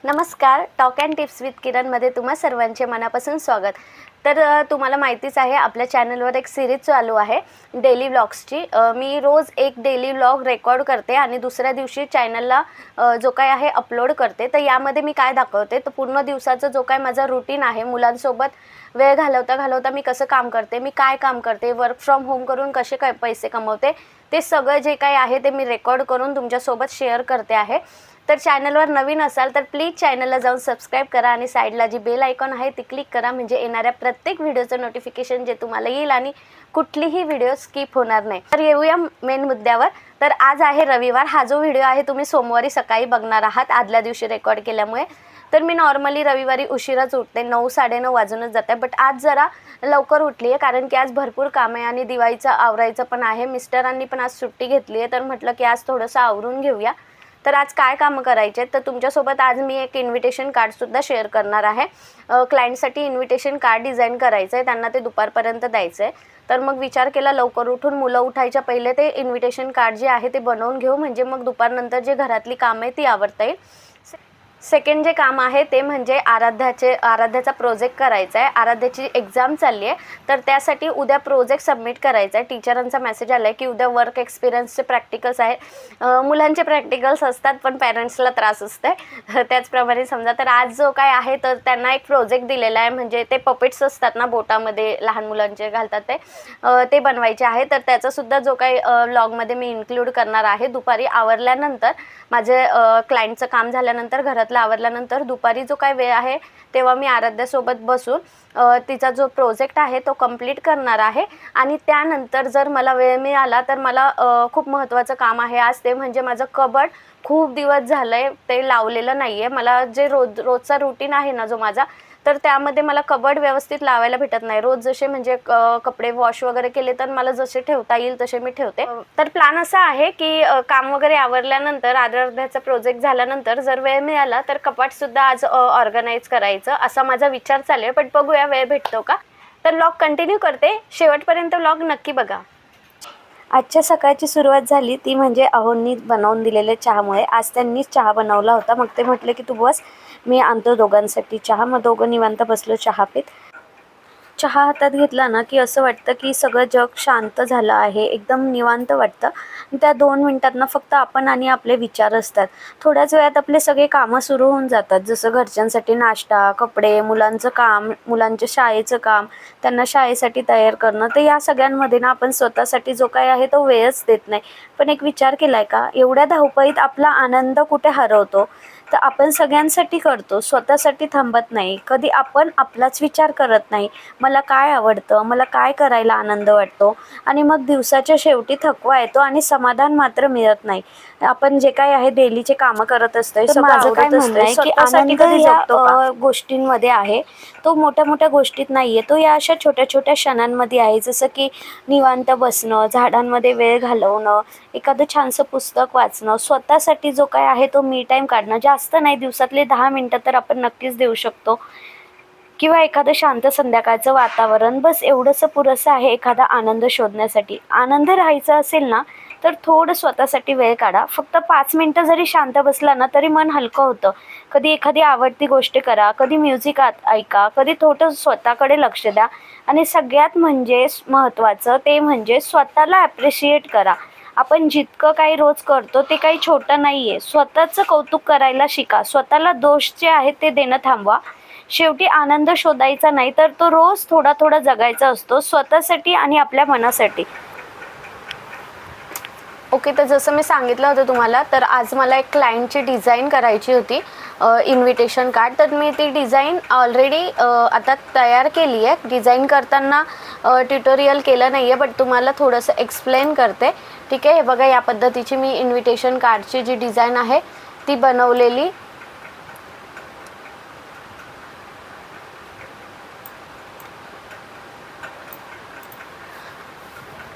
नमस्कार. Talk and tips with किरणमध्ये तुम्हा सर्वांचे मनापासून स्वागत. तर तुम्हाला माहितीच आहे आपल्या चॅनलवर एक सिरीज चालू आहे डेली व्लॉग्सची. मी रोज एक डेली व्लॉग रेकॉर्ड करते आणि दुसऱ्या दिवशी चॅनलला जो काय आहे अपलोड करते. तर यामध्ये मी काय दाखवते, तर पूर्ण दिवसाचं जो काय माझा रुटीन आहे, मुलांसोबत वेळ घालवता मी कसं काम करते, मी काय काम करते, वर्क फ्रॉम होम करून कसे काय पैसे कमवते, ते सगळं जे काही आहे ते मी रेकॉर्ड करून तुमच्यासोबत शेअर करते आहे. तर चॅनलवर नवीन असाल तर प्लीज चॅनलला जाऊन सबस्क्राईब करा आणि साईडला जी बेल आयकॉन आहे ती क्लिक करा, म्हणजे येणाऱ्या प्रत्येक व्हिडिओचं नोटिफिकेशन जे तुम्हाला येईल आणि कुठलीही व्हिडिओ स्किप होणार नाही. तर येऊया मेन मुद्द्यावर. तर आज आहे रविवार. हा जो व्हिडिओ आहे तुम्ही सोमवारी सकाळी बघणार आहात, आदल्या दिवशी रेकॉर्ड केल्यामुळे. तर मी नॉर्मली रविवारी उशिराच उठते, 9-9:30 वाजूनच जाते, बट आज जरा लवकर उठली आहे कारण की आज भरपूर काम आहे आणि दिवाळीचं आवरायचं पण आहे. मिस्टरांनी पण आज सुट्टी घेतली आहे, तर म्हटलं की आज थोडंसं आवरून घेऊया. तर आज काय कामं करायचे आहेत, तर तुमच्यासोबत आज मी एक इन्व्हिटेशन कार्डसुद्धा शेअर करणार आहे. क्लायंटसाठी इन्व्हिटेशन कार्ड डिझाईन करायचं आहे, त्यांना ते दुपारपर्यंत द्यायचं आहे. तर मग विचार केला लवकर उठून मुलं उठायच्या पहिले ते इन्व्हिटेशन कार्ड जे आहे ते बनवून घेऊ, म्हणजे मग दुपारनंतर जे घरातली कामं आहे ती आवरता येईल. सेकंड जे काम आहे ते म्हणजे आराध्याचा प्रोजेक्ट करायचा आहे. आराध्याची एक्झाम चालली आहे, तर त्यासाठी उद्या प्रोजेक्ट सबमिट करायचा आहे. टीचरांचा मेसेज आला आहे की उद्या वर्क एक्सपिरियन्सचे प्रॅक्टिकल्स आहे. मुलांचे प्रॅक्टिकल्स असतात पण पॅरेंट्सला त्रास असते, त्याचप्रमाणे समजा. तर आज जो काय आहे तर त्यांना एक प्रोजेक्ट दिलेला आहे, म्हणजे ते पपेट्स असतात ना बोटामध्ये लहान मुलांचे घालतात ते बनवायचे आहे. तर त्याचासुद्धा जो काही व्लॉगमध्ये मी इन्क्लूड करणार आहे. दुपारी आवरल्यानंतर माझे क्लायंटचं काम झाल्यानंतर घरातलं आवरल्यानंतर दुपारी जो काय वेळ आहे तेव्हा मी आराध्यासोबत बसून तिचा जो प्रोजेक्ट आहे तो कंप्लीट करणार आहे. आणि त्यानंतर जर मला वेळ मिळाला तर मला खूप महत्त्वाचं काम आहे आज, ते म्हणजे माझं कबड खूप दिवस झालं आहे ते लावलेलं नाही आहे. मला जे रोजचा रुटीन आहे ना जो माझा, तर त्यामध्ये मला कबड व्यवस्थित लावायला भेटत नाही. रोज जसे म्हणजे कपडे वॉश वगैरे केले तर मला जसे ठेवता येईल तसे मी ठेवते. तर प्लॅन असा आहे की काम वगैरे आवरल्यानंतर आराध्याचा प्रोजेक्ट झाल्यानंतर जर वेळ मिळाला तर कपाटसुद्धा आज ऑर्गनाईज करायचं असा माझा विचार चालू आहे, पण बघूया वेळ भेटतो का. तर व्लॉग कंटिन्यू करते, शेवटपर्यंत व्लॉग नक्की बघा. आजच्या सकाळची सुरुवात झाली ती म्हणजे अहोंनी बनवून दिलेल्या चहामुळे. आज त्यांनीच चहा बनवला होता. मग ते म्हटले की तू बस, मी आणतो दोघांसाठी चहा. मग दोघं निवांत बसलो चहा पीत. चहा हातात घेतला ना की असं वाटतं की सगळं जग शांत झालं आहे, एकदम निवांत वाटतं. त्या 2 मिनटात ना फक्त आपण आणि आपले विचार असतात. थोड्याच वेळात आपले सगळे कामं सुरू होऊन जातात, जसं घरच्यांसाठी नाश्ता, कपडे, मुलांचं काम, मुलांच्या शाळेचं काम, त्यांना शाळेसाठी तयार करणं. तर या सगळ्यांमध्ये ना आपण स्वतःसाठी जो काय आहे तो वेळच देत नाही. पण एक विचार केला आहे का, एवढ्या धावपळीत आपला आनंद कुठे हरवतो? तर आपण सगळ्यांसाठी करतो, स्वतःसाठी थांबत नाही. कधी आपण आपलाच विचार करत नाही, मला काय आवडतं, मला काय करायला आनंद वाटतो. आणि मग दिवसाच्या शेवटी थकवा येतो आणि समाधान मात्र मिळत नाही. आपण जे काय आहे डेलीचे कामं करत असतोय, माझं काय म्हणणं आहे की आनंद या गोष्टींमध्ये आहे, तो मोठ्या मोठ्या गोष्टीत नाही आहे, तो या अशा छोट्या छोट्या क्षणांमध्ये आहे. जसं की निवांत बसणं, झाडांमध्ये वेळ घालवणं, एखादं छानसं पुस्तक वाचणं, स्वतःसाठी जो काय आहे तो मी टाईम काढणं. जास्त नाही, दिवसातले 10 मिनटं तर आपण नक्कीच देऊ शकतो. किंवा एखादं शांत संध्याकाळचं वातावरण, बस एवढंसं पुरेसं आहे एखादा आनंद शोधण्यासाठी. आनंद राहायचा असेल ना तर थोडं स्वतःसाठी वेळ काढा. फक्त 5 मिनटं जरी शांत बसला ना तरी मन हलकं होतं. कधी एखादी आवडती गोष्ट करा, कधी म्युझिक ऐका, कधी थोडं स्वतःकडे लक्ष द्या. आणि सगळ्यात म्हणजे महत्त्वाचं ते म्हणजे स्वतःला ॲप्रिशिएट करा. आपण जितकं काही रोज करतो ते काही छोटं नाही आहे. स्वतःचं कौतुक करायला शिका. स्वतःला दोष जे आहेत ते देणं थांबवा. शेवटी आनंद शोधायचा नाही तर तो रोज थोडा थोडा जगायचा असतो, स्वतःसाठी आणि आपल्या मनासाठी. ओके, तर जसं मी सांगितलं होतं तुम्हाला, तर आज मला एक क्लायंटची डिझाईन करायची होती, इन्व्हिटेशन कार्ड. तर मी ती डिझाईन ऑलरेडी आता तयार केली आहे. डिझाईन करताना ट्युटोरियल केलं नाही आहे, बट तुम्हाला थोडंसं एक्सप्लेन करते, ठीक आहे. हे बघा, या पद्धतीची मी इन्व्हिटेशन कार्डची जी डिझाईन आहे ती बनवलेली.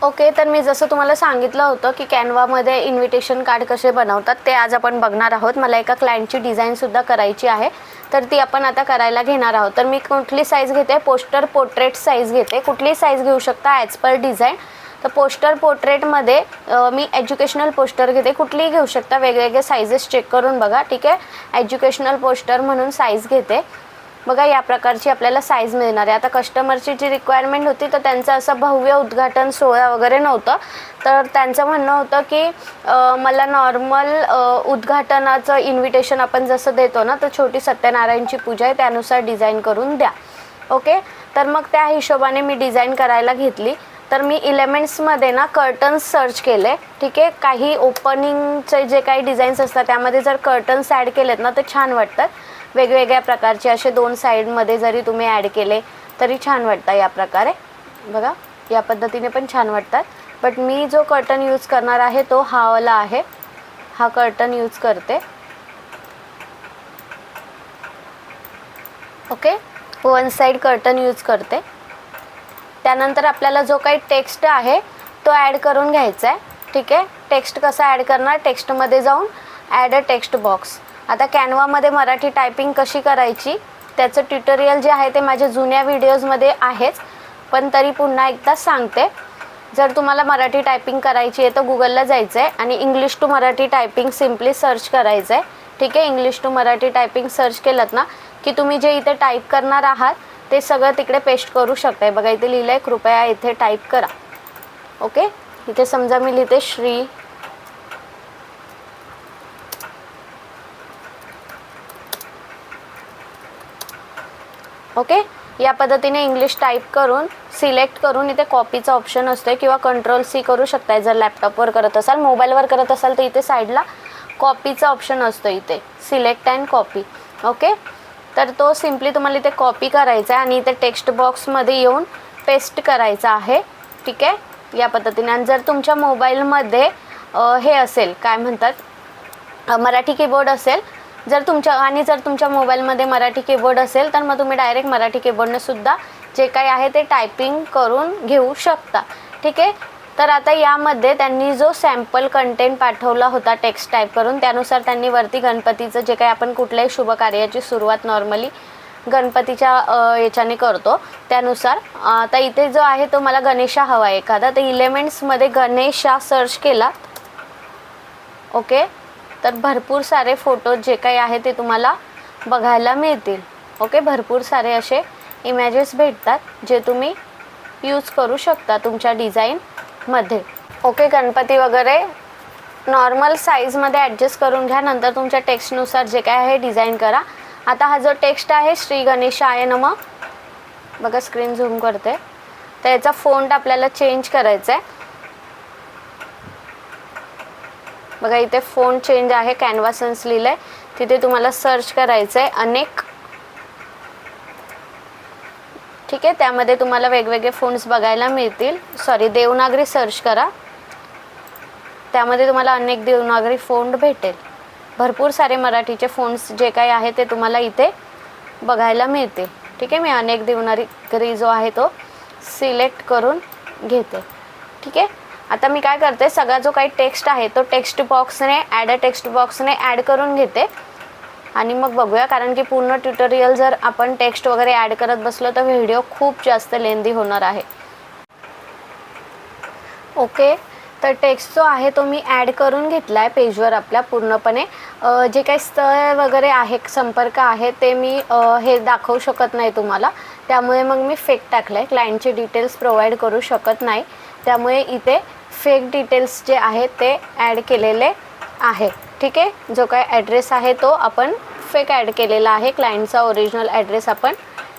ओके, तर मी जसं तुम्हाला सांगितलं होतं की कॅनवामध्ये इन्व्हिटेशन कार्ड कसे बनवतात ते आज आपण बघणार आहोत. मला एका क्लायंटची डिझाईनसुद्धा करायची आहे, तर ती आपण आता करायला घेणार आहोत. तर मी कुठली साईज घेते, पोस्टर पोर्ट्रेट साईज घेते. कुठलीही साईज घेऊ शकता ॲज पर डिझाईन. तर पोस्टर पोर्ट्रेटमध्ये मी एज्युकेशनल पोस्टर घेते, कुठलीही घेऊ शकता, वेगवेगळे साईजेस चेक करून बघा. ठीक आहे, एज्युकेशनल पोस्टर म्हणून साईज घेते. बघा या प्रकारची आपल्याला साईज मिळणार आहे. आता कस्टमरची जी रिक्वायरमेंट होती तर त्यांचं असं भव्य उद्घाटन सोहळा वगैरे नव्हतं, तर त्यांचं म्हणणं होतं की मला नॉर्मल उद्घाटनाचं इन्व्हिटेशन आपण जसं देतो ना, तर छोटी सत्यनारायणची पूजा आहे त्यानुसार डिझाईन करून द्या. ओके, तर मग त्या हिशोबाने मी डिझाईन करायला घेतली. तर मी एलिमेंट्समध्ये ना कर्टन्स सर्च केले. ठीक आहे, काही ओपनिंगचे जे काही डिझाईन्स असतात त्यामध्ये जर कर्टन्स ॲड केलेत ना तर छान वाटतात. वेगवेगळ्या प्रकारचे असे 2 साईडमध्ये जरी तुम्ही ॲड केले तरी छान वाटतं या प्रकारे. बघा या पद्धतीने पण छान वाटतात. बट मी जो कर्टन यूज करणार आहे तो हा वाला आहे, हा कर्टन यूज करते. ओके, 1 साईड कर्टन यूज करते. त्यानंतर आपल्याला जो काही टेक्स्ट आहे तो ॲड करून घ्यायचा आहे. ठीक आहे, टेक्स्ट कसा ॲड करणार, टेक्स्टमध्ये जाऊन ॲड अ टेक्स्ट बॉक्स. आता कॅनवामध्ये मराठी टायपिंग कशी करायची त्याचं ट्युटोरियल जे आहे ते माझ्या जुन्या व्हिडिओजमध्ये आहेच, पण तरी पुन्हा एकदा सांगते. जर तुम्हाला मराठी टायपिंग करायची आहे तर गुगलला जायचं आहे आणि English to Marathi typing simply search करायचं आहे. ठीक आहे, English to Marathi typing search केलं ना की तुम्ही जे इथे टाईप करणार आहात ते सगळं तिकडे पेस्ट करू शकताय. बघा इथे लिहिलं आहे, कृपया इथे टाईप करा. ओके, इथे समजा मी लिहिते श्री. ओके, या पद्धतीने इंग्लिश टाईप करून सिलेक्ट करून इथे कॉपीचा ऑप्शन असतो किंवा Ctrl+C करू शकताय. जर लॅपटॉपवर करत असाल, मोबाईलवर करत असाल तर इथे साईडला कॉपीचा ऑप्शन असतो, इथे सिलेक्ट अँड कॉपी. ओके, तर तो सिम्पली तुम्हाला इथे कॉपी करायचा आहे आणि इथे टेक्स्ट बॉक्समध्ये येऊन पेस्ट करायचा आहे. ठीक आहे, या पद्धतीने. आणि जर तुमच्या मोबाईलमध्ये हे असेल काय म्हणतात मराठी कीबोर्ड असेल, जर तुमच्या मोबाईलमध्ये मराठी कीबोर्ड असेल तर मग तुम्ही डायरेक्ट मराठी कीबोर्डने सुद्धा जे काही आहे ते टायपिंग करून घेऊ शकता. ठीक आहे, तर आता यामध्ये त्यांनी जो सॅम्पल कंटेंट पाठवला होता टेक्स्ट टाईप करून त्यानुसार त्यांनी वरती गणपतीचं जे काही आपण कुठल्याही शुभ कार्याची सुरुवात नॉर्मली गणपतीच्या याच्याने करतो त्यानुसार. आता इथे जो आहे तो मला गणेशा हवा आहे एखादा, तर एलिमेंट्समध्ये गणेशा सर्च केला. ओके, तर भरपूर सारे फोटो जे काही आहे ते तुम्हाला बघायला मिळतील. ओके, भरपूर सारे असे इमेजेस भेटतात जे तुम्ही यूज करू शकता तुमच्या डिझाईनमध्ये. ओके, गणपती वगैरे नॉर्मल साईजमध्ये ॲडजस्ट करून घ्या. नंतर तुमच्या टेक्स्टनुसार जे काय आहे डिझाईन करा. आता हा जो टेक्स्ट आहे श्री गणेशाय नमः, बघा स्क्रीन झूम करते, तर याचा फॉन्ट आपल्याला चेंज करायचा आहे. बघा इथे फॉन्ट चेंज आहे, कॅनव्हासन्स लिहिलं आहे, तिथे तुम्हाला सर्च करायचं आहे अनेक. ठीक आहे, त्यामध्ये तुम्हाला वेगवेगळे फॉन्ट्स बघायला मिळतील. देवनागरी सर्च करा, त्यामध्ये तुम्हाला अनेक देवनागरी फॉन्ट भेटेल. भरपूर सारे मराठीचे फॉन्ट्स जे काही आहे ते तुम्हाला इथे बघायला मिळते. ठीक आहे, मी अनेक देवनागरी जो आहे तो सिलेक्ट करून घेते. ठीक आहे, आता मी काय करते, सगळा जो काही टेक्स्ट आहे तो टेक्स्ट बॉक्सने टेक्स्ट बॉक्सने ॲड करून घेते आणि मग बघूया. कारण की पूर्ण ट्युटोरियल जर आपण टेक्स्ट वगैरे ॲड करत बसलो तर व्हिडिओ खूप जास्त लेंदी होणार आहे. ओके, तर टेक्स्ट जो आहे तो मी ॲड करून घेतला आहे पेजवर आपल्या पूर्णपणे. जे काही स्थळ वगैरे आहे, संपर्क आहे ते मी हे दाखवू शकत नाही तुम्हाला, त्यामुळे मग मी फेक टाकलं आहे. क्लायंटचे डिटेल्स प्रोव्हाइड करू शकत नाही, त्यामुळे इथे फेक डिटेल्स जे आहेत ते ॲड केलेले आहे. ठीक आहे, जो काय ॲड्रेस आहे तो आपण फेक ॲड केलेला आहे, क्लायंटचा ओरिजिनल ॲड्रेस आपण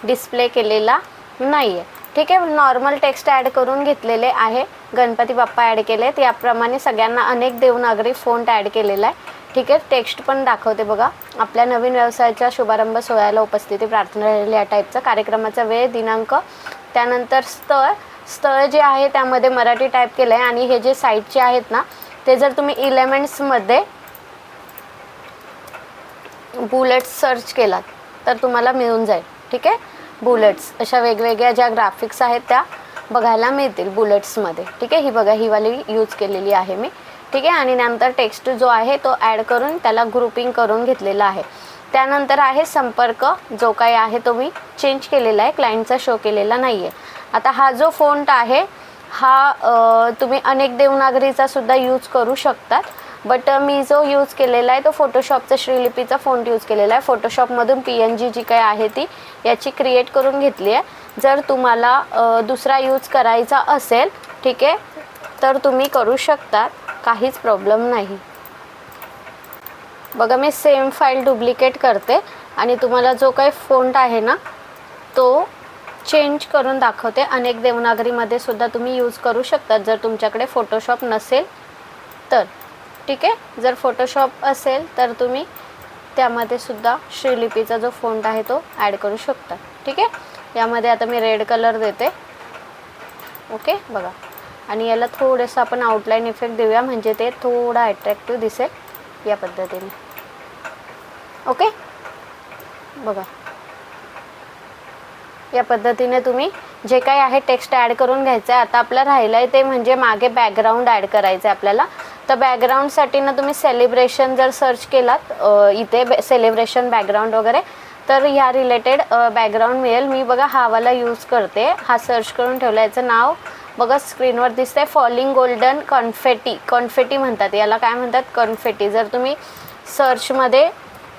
डिस्प्ले केलेला नाही आहे. ठीक आहे, नॉर्मल टेक्स्ट ॲड करून घेतलेले आहे. गणपती बाप्पा ॲड केले आहेत, याप्रमाणे सगळ्यांना अनेक देवनागरी फॉन्ट ॲड केलेला आहे. ठीक आहे, टेक्स्ट पण दाखवते बघा. आपल्या नवीन व्यवसायाच्या शुभारंभ सोहळ्याला उपस्थिती प्रार्थना राहिली या टाईपचा. कार्यक्रमाचा वेळ, दिनांक, त्यानंतर स्थळ जे आहे त्यामध्ये मराठी टाईप केलं आहे. आणि हे जे साईडचे आहेत ना ते जर तुम्ही एलिमेंट्समध्ये बुलेट्स सर्च केलात तर तुम्हाला मिळून जाईल. ठीक आहे, बुलेट्स अशा वेगवेगळ्या ज्या ग्राफिक्स आहेत त्या बघायला मिळतील बुलेट्समध्ये. ठीक आहे, ही बघा ही वाली यूज केलेली आहे मी. ठीक आहे, आणि नंतर टेक्स्ट जो आहे तो ॲड करून त्याला ग्रुपिंग करून घेतलेला आहे. त्यानंतर आहे संपर्क, जो काही आहे तो मी चेंज केलेला आहे, क्लायंटचा शो केलेला नाही आहे. आता हा जो फॉन्ट आहे हा तुम्ही अनेक देवनागरीचा सुद्धा यूज करू शकतात. बट मी जो यूज केलेला आहे तो फोटोशॉपचा श्रीलिपीचा फॉन्ट यूज केलेला आहे. फोटोशॉपमधून PNG जी काही आहे ती याची क्रिएट करून घेतली आहे. जर तुम्हाला दुसरा यूज करायचा असेल ठीक आहे तर तुम्ही करू शकता, काहीच प्रॉब्लेम नाही. बघा मी सेम फाईल डुप्लिकेट करते आणि तुम्हाला जो काही फॉन्ट आहे ना तो चेंज करून दाखवते. अनेक देवनागरीमध्ये सुद्धा तुम्ही यूज करू शकतात जर तुमच्याकडे फोटोशॉप नसेल तर. ठीक आहे, जर फोटोशॉप असेल तर तुम्ही त्यामध्ये सुद्धा श्रीलिपीचा जो फॉन्ट आहे तो ॲड करू शकता. ठीक आहे, यामध्ये आता मी रेड कलर देते. ओके बघा, आणि याला थोडंसं आपण आउटलाईन इफेक्ट देऊया म्हणजे ते थोडा अट्रॅक्टिव्ह दिसेल या पद्धतीने. ओके बघा, या पद्धतीने तुम्ही जे काही आहे टेक्स्ट ॲड करून घ्यायचं आहे. आता आपलं राहिलं आहे ते म्हणजे मागे बॅकग्राऊंड ॲड करायचं आहे आपल्याला. तर बॅकग्राऊंडसाठी ना तुम्ही सेलिब्रेशन जर सर्च केलात इथे सेलिब्रेशन बॅकग्राऊंड वगैरे तर ह्या रिलेटेड बॅकग्राऊंड मिळेल. मी बघा हा वाला यूज करते, हा सर्च करून ठेवला. याचं नाव बघा स्क्रीनवर दिसतंय, फॉलिंग गोल्डन कॉन्फेटी. कॉन्फेटी म्हणतात याला, काय म्हणतात कॉन्फेटी. जर तुम्ही सर्चमध्ये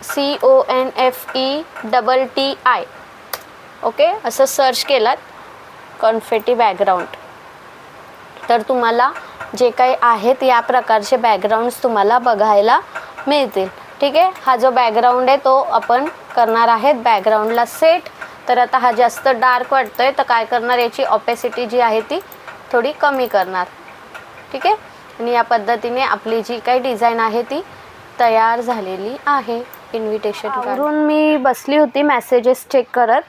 CONFETTI ओके असं सर्च केलात कॉन्फेटी बॅकग्राऊंड तर तुम्हाला जे काही आहेत या प्रकारचे बॅकग्राऊंड्स तुम्हाला बघायला मिळतील. ठीक आहे, हा जो बॅकग्राऊंड आहे तो आपण करणार आहेत बॅकग्राऊंडला सेट. तर आता हा जास्त डार्क वाटतोय तर काय करणार, याची ऑपेसिटी जी आहे ती थोडी कमी करणार. ठीक आहे, आणि या पद्धतीने आपली जी काही डिझाईन आहे ती तयार झालेली आहे. इन्व्हिटेशन करून मी बसली होती मेसेजेस चेक करत.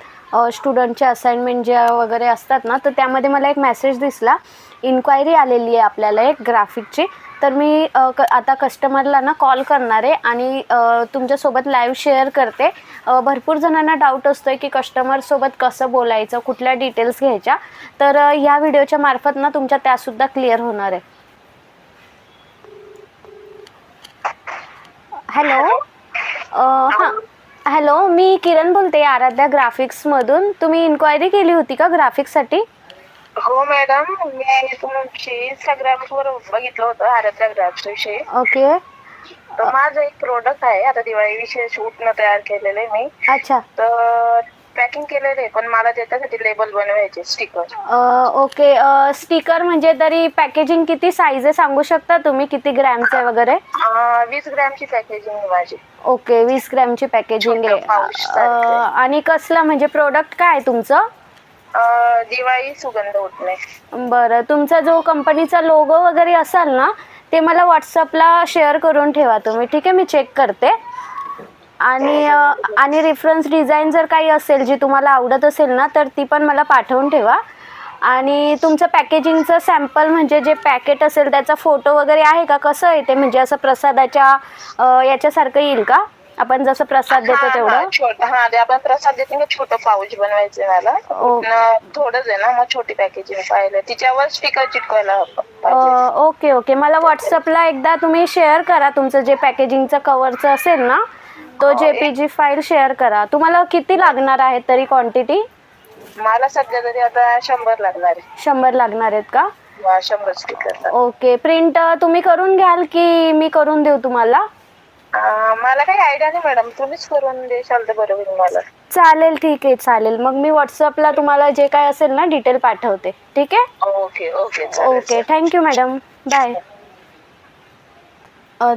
स्टुडंटचे असाइनमेंट ज्या वगैरे असतात ना तर त्यामध्ये मला एक मेसेज दिसला, इन्क्वायरी आलेली आहे आपल्याला एक ग्राफिकची. तर मी आता कस्टमरला ना कॉल करणार आहे आणि तुमच्यासोबत लाईव्ह शेअर करते. भरपूर जणांना डाऊट असतो आहे की कस्टमरसोबत कसं बोलायचं, कुठल्या डिटेल्स घ्यायच्या. तर ह्या व्हिडिओच्या मार्फत ना तुमच्या त्यासुद्धा क्लिअर होणार आहे. हॅलो, हां हॅलो, मी किरण बोलते आराध्या ग्राफिक्समधून. तुम्ही इन्क्वायरी केली होती का ग्राफिक्ससाठी? हो मॅडम, मी तुमची इंस्टाग्रामवर बघितलं होतं आराध्या ग्राफिक्स विषयी. ओके, तर माझं एक प्रोडक्ट आहे, आता दिवाळी विशेष उठणं तयार केलेलं आहे मी. अच्छा, तर पॅकिंग केलेलं आहे पण मला त्याच्यासाठी लेबल बनवायचे, स्टिकर. ओके. स्टिकर म्हणजे तरी पॅकेजिंग किती साईज आहे सांगू शकता तुम्ही, किती ग्रॅमचं आहे वगैरे? 20 ग्रॅमची पॅकेजिंग आहे माझी. ओके, 20 ग्रॅमची पॅकेजिंग आहे. आणि कसलं म्हणजे प्रोडक्ट काय आहे तुमचं? दिवाळी सुगंध उठणे. बरं, तुमचा जो कंपनीचा लोगो वगैरे असाल ना ते मला व्हॉट्सअपला शेअर करून ठेवा तुम्ही. ठीक आहे, मी चेक करते. आणि रेफरन्स डिझाईन जर काही असेल जी तुम्हाला आवडत असेल ना तर ती पण मला पाठवून ठेवा. आणि तुमचं पॅकेजिंगचं सॅम्पल म्हणजे जे पॅकेट असेल त्याचा फोटो वगैरे आहे का, कसं येते म्हणजे असं प्रसादाच्या याच्यासारखं येईल का, आपण जसं प्रसाद देतो तेवढं? हा, ते आपण प्रसाद देतो ना, छोटं पाऊच बनवायचं मला. थोडंच आहे ना, मग छोटी पॅकेजिंग पाहिजे, तिच्यावर स्टिकर चिटकवायला. ओके ओके, मला व्हॉट्सअपला एकदा तुम्ही शेअर करा तुमचं जे पॅकेजिंगचं कवरचं असेल ना तो JPG फाईल शेअर करा. तुम्हाला किती लागणार आहे तरी क्वांटिटी? मला सध्या तरी आता 100 लागणार आहे. 100 लागणार आहेत का? 100 स्टिकर. ओके, प्रिंट तुम्ही करून घ्याल की मी करून देऊ तुम्हाला? मला काही आयडिया नाही मॅडम, तुम्हीच करून देशाल तर बरं होईल मला. चालेल, ठीक आहे, चालेल. मग मी व्हॉट्सअपला तुम्हाला जे काय असेल ना डिटेल पाठवते. ठीक आहे, okay okay okay. Thank you madam, bye.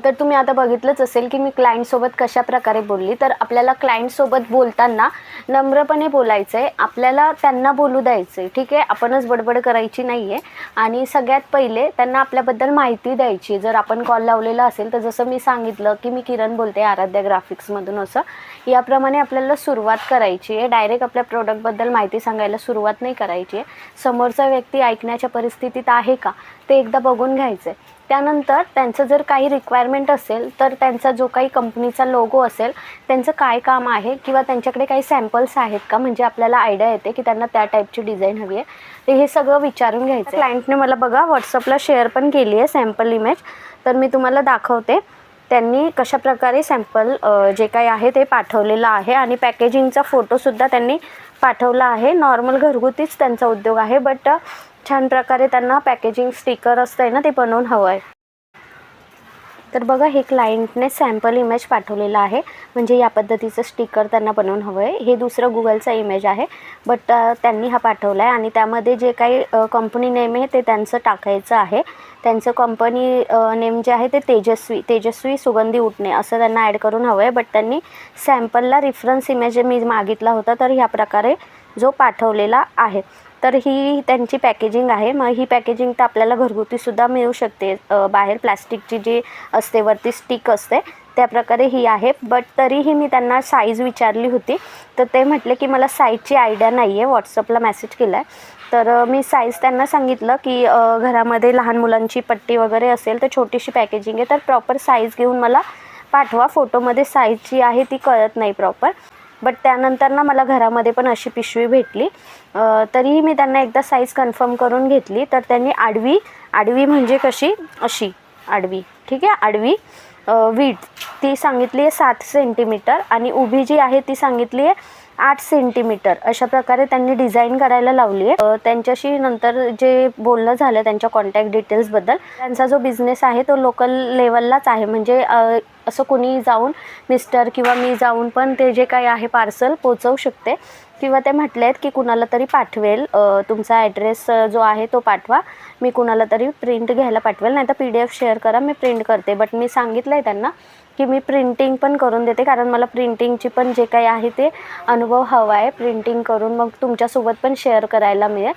तर तुम्ही आता बघितलंच असेल की मी क्लायंटसोबत कशा प्रकारे बोलली. तर आपल्याला क्लायंटसोबत बोलताना नम्रपणे बोलायचं आहे, आपल्याला त्यांना बोलू द्यायचं आहे. ठीक आहे, आपणच बडबड करायची नाही आहे. आणि सगळ्यात पहिले त्यांना आपल्याबद्दल माहिती द्यायची. जर आपण कॉल लावलेला असेल तर जसं मी सांगितलं की मी किरण बोलते आराध्या ग्राफिक्समधून, असं याप्रमाणे आपल्याला सुरुवात करायची आहे. डायरेक्ट आपल्या प्रोडक्टबद्दल माहिती सांगायला सुरुवात नाही करायची आहे. समोरचा व्यक्ती ऐकण्याच्या परिस्थितीत आहे का ते एकदा बघून घ्यायचं आहे. त्यानंतर त्यांचं जर काही रिक्वायरमेंट असेल तर त्यांचा जो काही कंपनीचा लोगो असेल, त्यांचं काय काम आहे किंवा त्यांच्याकडे काही सॅम्पल्स आहेत का, म्हणजे आपल्याला आयडिया येते की त्यांना त्या टाईपची डिझाईन हवी आहे. तर हे सगळं विचारून घ्यायचं. क्लायंटने मला बघा व्हॉट्सअपला शेअर पण केली आहे सॅम्पल इमेज, तर मी तुम्हाला दाखवते. त्यांनी कशाप्रकारे सॅम्पल जे काही आहे ते पाठवलेलं आहे आणि पॅकेजिंगचा फोटोसुद्धा त्यांनी पाठवला आहे. नॉर्मल घरगुतीच त्यांचा उद्योग आहे, बट छान प्रकारे त्यांना पॅकेजिंग स्टिकर असतं ना ते बनवून हवं आहे. तर बघा हे क्लायंटने सॅम्पल इमेज पाठवलेला आहे, म्हणजे या पद्धतीचं स्टिकर त्यांना बनवून हवं आहे. हे दुसरं गुगलचा इमेज आहे, बट त्यांनी हा पाठवला आहे आणि त्यामध्ये जे काही कंपनी नेम आहे ते त्यांचं टाकायचं आहे. त्यांचं कंपनी नेम जे आहे ते तेजस्वी सुगंधी उटणे असं त्यांना ॲड करून हवं आहे. बट त्यांनी सॅम्पलला रेफरन्स इमेज मी मागितला होता, तर ह्या प्रकारे जो पाठवलेला आहे. तर ही त्यांची पॅकेजिंग आहे. मग ही पॅकेजिंग तर आपल्याला घरगुतीसुद्धा मिळू शकते, बाहेर प्लॅस्टिकची जी असते वरती स्टिक असते त्या प्रकारे ही आहे. बट तरीही मी त्यांना साईज विचारली होती, तर ते म्हटले की मला साईजची आयडिया नाही आहे. व्हॉट्सअपला मेसेज केला आहे, तर मी साईज त्यांना सांगितलं की घरामध्ये लहान मुलांची पट्टी वगैरे असेल तर छोटीशी पॅकेजिंग आहे, तर प्रॉपर साईज घेऊन मला पाठवा. फोटोमध्ये साईज जी आहे ती कळत नाही प्रॉपर. बट त्यानंतर ना मला घरामध्ये पण अशी पिशवी भेटली. तरीही मी त्यांना एकदा साईज कन्फर्म करून घेतली. तर त्यांनी आडवी म्हणजे कशी, अशी आडवी, ठीक आहे, आडवी विड्थ ती सांगितली आहे 7 सेंटीमीटर आणि उभी जी आहे ती सांगितली आहे 8 सेंटीमीटर. अशा प्रकारे त्यांनी डिझाईन करायला लावली आहे. त्यांच्याशी नंतर जे बोलणं झालं त्यांच्या कॉन्टॅक्ट डिटेल्सबद्दल, त्यांचा जो बिझनेस आहे तो लोकल लेवललाच आहे, म्हणजे असं कोणी जाऊन मिस्टर किंवा मी जाऊन पण ते जे काही आहे पार्सल पोचवू शकते, किंवा ते म्हटले आहेत की कुणाला तरी पाठवेल, तुमचा ॲड्रेस जो आहे तो पाठवा, मी कुणाला तरी प्रिंट घ्यायला पाठवेल, नाही तर PDF शेअर करा, मी प्रिंट करते. बट मी सांगितलं आहे त्यांना की मी प्रिंटिंग पण करून देते, कारण मला प्रिंटिंगची पण जे काही आहे ते अनुभव हवा आहे. प्रिंटिंग करून मग तुमच्यासोबत पण शेअर करायला मिळेल.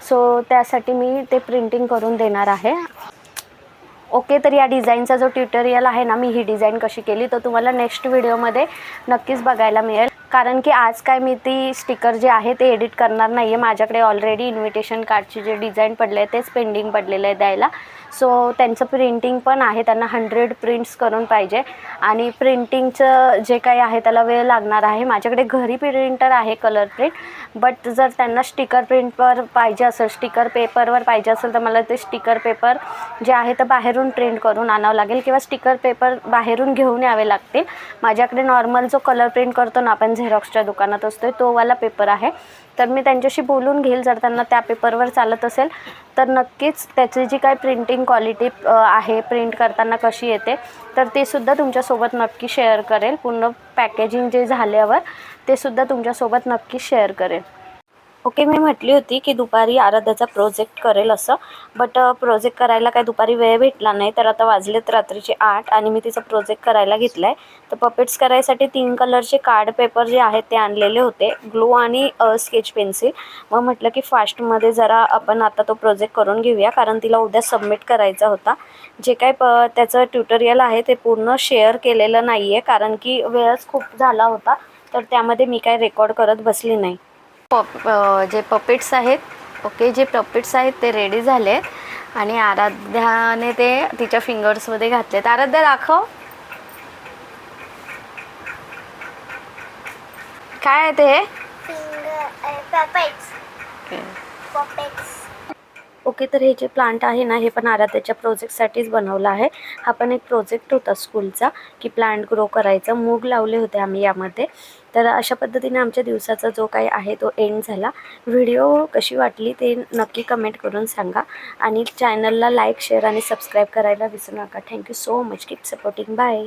सो त्यासाठी मी ते प्रिंटिंग करून देणार आहे. ओके, तर या डिझाईनचा जो ट्युटोरियल आहे ना, मी ही डिझाईन कशी केली तो तुम्हाला नेक्स्ट व्हिडिओमध्ये नक्कीच बघायला मिळेल, कारण की आज काय मी ती स्टिकर जे आहे ते एडिट करणार नाही आहे. माझ्याकडे ऑलरेडी इन्व्हिटेशन कार्डची जे डिझाईन पडले आहे तेच पेंडिंग पडलेलं आहे द्यायला. सो त्यांचं प्रिंटिंग पण आहे, त्यांना 100 प्रिंट्स करून पाहिजे आणि प्रिंटिंगचं जे काही आहे त्याला वेळ लागणार आहे. माझ्याकडे घरी प्रिंटर आहे कलर प्रिंट, बट जर त्यांना स्टिकर प्रिंटवर पाहिजे असेल, स्टिकर पेपरवर पाहिजे असेल, तर मला ते स्टिकर पेपर जे आहे तर बाहेरून प्रिंट करून आणावं लागेल किंवा स्टिकर पेपर बाहेरून घेऊन यावे लागतील. माझ्याकडे नॉर्मल जो कलर प्रिंट करतो ना आपण झेरॉक्सच्या दुकानात असतो तो वाला पेपर आहे. तर मी त्यांच्याशी बोलून घेईल, जर त्यांना त्या पेपरवर चालत असेल तर नक्कीच त्याची जी काय प्रिंटिंग क्वालिटी आहे, प्रिंट करताना कशी येते, तर ते सुद्धा तुमच्यासोबत नक्की शेअर करेल. पूर्ण पॅकेजिंग जे झाल्यावर ते सुद्धा तुमच्यासोबत नक्की शेअर करेल. ओके, मी म्हटली होती की दुपारी आराध्याचा प्रोजेक्ट करेल असं, बट प्रोजेक्ट करायला काय दुपारी वेळ भेटला नाही. तर आता वाजलेत रात्रीचे 8 आणि मी तिचा प्रोजेक्ट करायला घेतला आहे. तर पपेट्स करायसाठी 3 कलरचे कार्ड पेपर जे आहेत ते आणलेले होते, ग्लू आणि स्केच पेन्सिल. मग म्हटलं की फास्टमध्ये जरा आपण आता तो प्रोजेक्ट करून घेऊया, कारण तिला उद्या सबमिट करायचा होता. जे काय त्याचं ट्युटोरियल आहे ते पूर्ण शेअर केलेलं नाही आहे, कारण की वेळच खूप झाला होता, तर त्यामध्ये मी काय रेकॉर्ड करत बसली नाही. जे पपेट्स आहेत, ओके, जे पपेट्स आहेत ते रेडी झाले आहेत आणि आराध्याने ते तिच्या फिंगर्समध्ये घातलेत. आराध्या दाखव, काय आहे ते? ओके, तर हे जे प्लांट आहे ना, हे पण आराध्याच्या प्रोजेक्टसाठीच बनवलं आहे. हा पण एक प्रोजेक्ट होता स्कूलचा की प्लांट ग्रो करायचा. मूग लावले होते आम्ही यामध्ये. तर अशा पद्धतीने आमच्या दिवसाचा जो काही आहे तो एंड झाला. व्हिडिओ कशी वाटली ते नक्की कमेंट करून सांगा आणि चॅनलला लाईक, शेअर आणि सबस्क्राईब करायला विसरू नका. Thank you so much. Keep supporting. Bye.